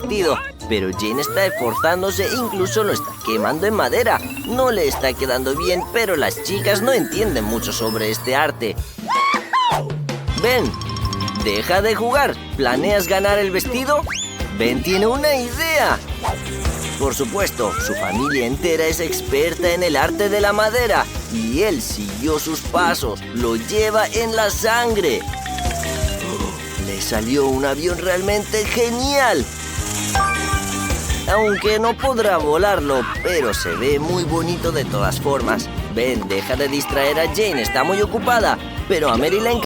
vestido, pero Jane está esforzándose e incluso lo está quemando en madera. No le está quedando bien, pero las chicas no entienden mucho sobre este arte. Ben, deja de jugar. ¿Planeas ganar el vestido? Ben tiene una idea. Por supuesto, su familia entera es experta en el arte de la madera y él siguió sus pasos, lo lleva en la sangre. Le salió un avión realmente genial. Aunque no podrá volarlo, pero se ve muy bonito de todas formas. Ben, deja de distraer a Jane, está muy ocupada, pero a Mary le encanta.